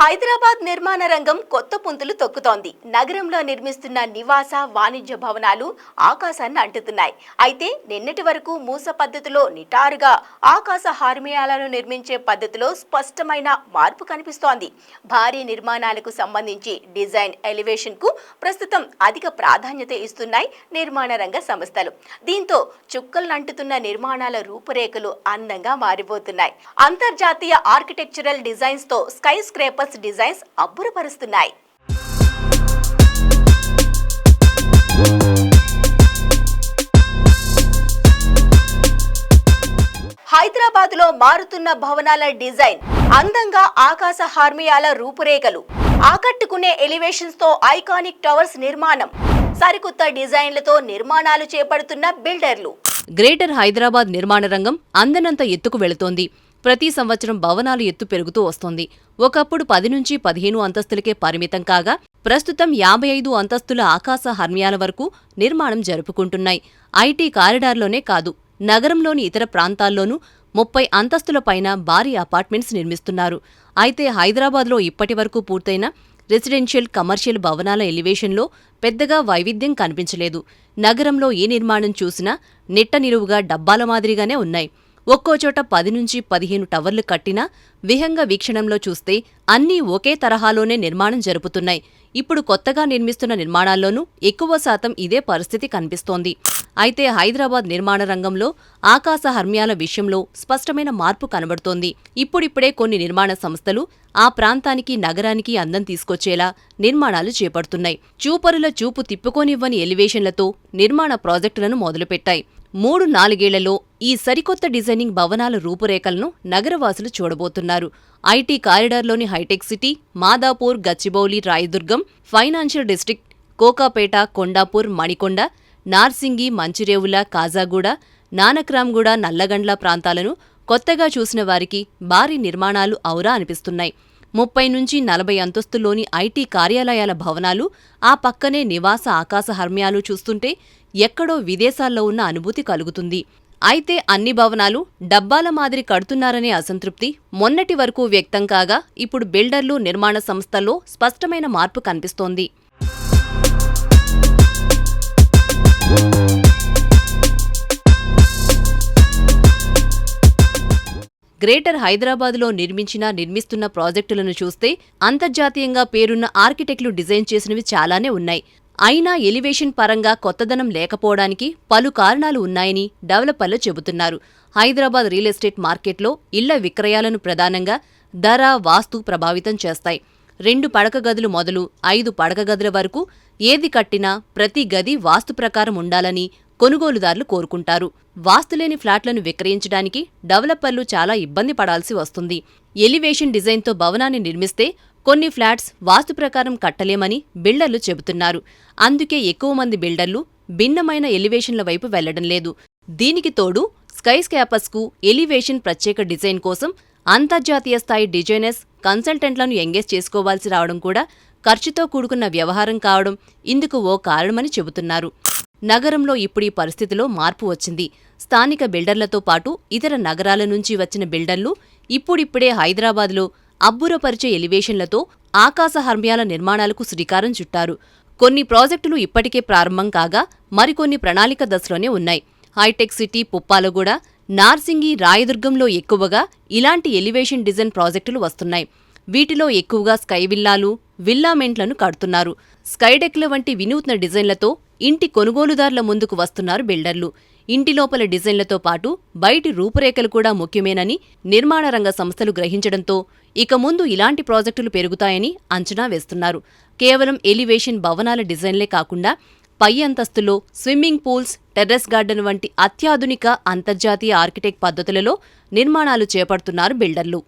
హైదరాబాద్ నిర్మాణ రంగం కొత్త పుంతులు తొక్కుతోంది. నగరంలో నిర్మిస్తున్న నివాస వాణిజ్య భవనాలు ఆకాశాన్ని అంటుతున్నాయి. అయితే నిన్నటి వరకు మూస పద్ధతిలో నిటారుగా ఆకాశ హార్మియాలను నిర్మించే పద్ధతిలో స్పష్టమైన మార్పు కనిపిస్తోంది. భారీ నిర్మాణాలకు సంబంధించి డిజైన్ ఎలివేషన్ కు ప్రస్తుతం అధిక ప్రాధాన్యత ఇస్తున్నాయి నిర్మాణ రంగ సంస్థలు. దీంతో చుక్కలు అంటుతున్న నిర్మాణాల రూపురేఖలు అందంగా మారిపోతున్నాయి. అంతర్జాతీయ ఆర్కిటెక్చరల్ డిజైన్స్ తో స్కై స్క్రేపర్ డిజైన్స్ అబ్బురపరుస్తున్నాయి. హైదరాబాద్ లో మారుతున్న భవనాల డిజైన్, అందంగా ఆకాశ హార్మియాల రూపురేఖలు, ఆకట్టుకునే ఎలివేషన్స్ తో ఐకానిక్ టవర్స్ నిర్మాణం, సరికొత్త డిజైన్లతో నిర్మాణాలు చేపడుతున్న బిల్డర్లు. గ్రేటర్ హైదరాబాద్ నిర్మాణ రంగం అందనంత ఎత్తుకు వెళుతోంది. ప్రతి సంవత్సరం భవనాలు ఎత్తు పెరుగుతూ వస్తోంది. ఒకప్పుడు 10 నుంచి 15 అంతస్తులకే పరిమితం కాగా ప్రస్తుతం 55 అంతస్తుల ఆకాశ హర్మ్యాల వరకు నిర్మాణం జరుపుకుంటున్నాయి. ఐటీ కారిడార్లోనే కాదు, నగరంలోని ఇతర ప్రాంతాల్లోనూ 30 అంతస్తుల పైన భారీ అపార్ట్మెంట్స్ నిర్మిస్తున్నారు. అయితే హైదరాబాద్లో ఇప్పటి వరకు పూర్తయిన రెసిడెన్షియల్, కమర్షియల్ భవనాల ఎలివేషన్లో పెద్దగా వైవిధ్యం కనిపించలేదు. నగరంలో ఏ నిర్మాణం చూసినా నిట్ట నిలువుగా డబ్బాల మాదిరిగానే ఉన్నాయి. ఒక్కోచోట 10 నుంచి 15 టవర్లు కట్టినా విహంగ వీక్షణంలో చూస్తే అన్నీ ఒకే తరహాలోనే నిర్మాణం జరుపుతున్నాయి. ఇప్పుడు కొత్తగా నిర్మిస్తున్న నిర్మాణాల్లోనూ ఎక్కువ శాతం ఇదే పరిస్థితి కనిపిస్తోంది. అయితే హైదరాబాద్ నిర్మాణ రంగంలో ఆకాశ హర్మ్యాల విషయంలో స్పష్టమైన మార్పు కనబడుతోంది. ఇప్పుడిప్పుడే కొన్ని నిర్మాణ సంస్థలు ఆ ప్రాంతానికి, నగరానికి అందం తీసుకొచ్చేలా నిర్మాణాలు చేపడుతున్నాయి. చూపరుల చూపు తిప్పుకోనివ్వని ఎలివేషన్లతో నిర్మాణ ప్రాజెక్టులను మొదలుపెట్టాయి. 3-4 ఏళ్లలో ఈ సరికొత్త డిజైనింగ్ భవనాల రూపురేఖలను నగరవాసులు చూడబోతున్నారు. ఐటీ కారిడార్లోని hi-tech city, Madhapur, Gachibowli, Rayadurgam, financial district, Kokapet, Kondapur, Manikonda, Narsingi, Manchirevula, Kajaguda, Nanakramguda, Nallagandla ప్రాంతాలను కొత్తగా చూసిన వారికి భారీ నిర్మాణాలు ఔరా అనిపిస్తున్నాయి. 30 నుంచి 40 అంతస్తుల్లోని ఐటీ కార్యాలయాల భవనాలు, ఆ పక్కనే నివాస ఆకాశ హర్మ్యాలు చూస్తుంటే ఎక్కడో విదేశాల్లో ఉన్న అనుభూతి కలుగుతుంది. అయితే అన్ని భవనాలు డబ్బాల మాదిరి కడుతున్నారనే అసంతృప్తి మొన్నటి వరకు వ్యక్తం కాగా ఇప్పుడు బిల్డర్లు, నిర్మాణ సంస్థల్లో స్పష్టమైన మార్పు కనిపిస్తోంది. గ్రేటర్ హైదరాబాద్లో నిర్మిస్తున్న ప్రాజెక్టులను చూస్తే అంతర్జాతీయంగా పేరున్న ఆర్కిటెక్టులు డిజైన్ చేసినవి చాలానే ఉన్నాయి. అయినా ఎలివేషన్ పరంగా కొత్తదనం లేకపోవడానికి పలు కారణాలు ఉన్నాయని డెవలపర్లు చెబుతున్నారు. హైదరాబాద్ రియల్ ఎస్టేట్ మార్కెట్లో ఇళ్ల విక్రయాలను ప్రధానంగా ధర, వాస్తు ప్రభావితం చేస్తాయి. 2 పడక గదులు మొదలు 5 పడక గదుల వరకు ఏది కట్టినా ప్రతి గది వాస్తు ప్రకారం ఉండాలని కొనుగోలుదారులు కోరుకుంటారు. వాస్తులేని ఫ్లాట్లను విక్రయించడానికి డెవలపర్లు చాలా ఇబ్బంది పడాల్సి వస్తుంది. ఎలివేషన్ డిజైన్తో భవనాన్ని నిర్మిస్తే కొన్ని ఫ్లాట్స్ వాస్తు ప్రకారం కట్టలేమని బిల్డర్లు చెబుతున్నారు. అందుకే ఎక్కువ మంది బిల్డర్లు భిన్నమైన ఎలివేషన్ల వైపు వెళ్లడం లేదు. దీనికి తోడు స్కై స్కాపర్స్కు ఎలివేషన్ ప్రత్యేక డిజైన్ కోసం అంతర్జాతీయ స్థాయి డిజైనర్స్, కన్సల్టెంట్లను ఎంగేజ్ చేసుకోవాల్సి రావడం కూడా ఖర్చుతో కూడుకున్న వ్యవహారం కావడం ఇందుకు ఓ కారణమని చెబుతున్నారు. నగరంలో ఇప్పుడు ఈ పరిస్థితిలో మార్పు వచ్చింది. స్థానిక బిల్డర్లతో పాటు ఇతర నగరాల నుంచి వచ్చిన బిల్డర్లు ఇప్పుడిప్పుడే హైదరాబాద్లో అబ్బురపరిచే ఎలివేషన్లతో ఆకాశ హర్మ్యాల నిర్మాణాలకు శ్రీకారం చుట్టారు. కొన్ని ప్రాజెక్టులు ఇప్పటికే ప్రారంభం కాగా మరికొన్ని ప్రణాళిక దశలోనే ఉన్నాయి. హైటెక్ సిటీ, పుప్పాలగూడ, నార్సింగి, రాయదుర్గంలో ఎక్కువగా ఇలాంటి ఎలివేషన్ డిజైన్ ప్రాజెక్టులు వస్తున్నాయి. వీటిలో ఎక్కువగా స్కై విల్లాలు, విల్లామెంట్లను కడుతున్నారు. స్కైడెక్ల వంటి వినూత్న డిజైన్లతో ఇంటి కొనుగోలుదారుల ముందుకు వస్తున్నారు బిల్డర్లు. ఇంటి లోపల డిజైన్లతో పాటు బయటి రూపురేఖలు కూడా ముఖ్యమేనని నిర్మాణ రంగ సంస్థలు గ్రహించడంతో ఇక ముందు ఇలాంటి ప్రాజెక్టులు పెరుగుతాయని అంచనా వేస్తున్నారు. కేవలం ఎలివేషన్ భవనాల డిజైన్లే కాకుండా పై అంతస్తులో స్విమ్మింగ్ పూల్స్, టెర్రస్ గార్డెన్ వంటి అత్యాధునిక అంతర్జాతీయ ఆర్కిటెక్ట్ పద్ధతులలో నిర్మాణాలు చేపడుతున్నారు బిల్డర్లు.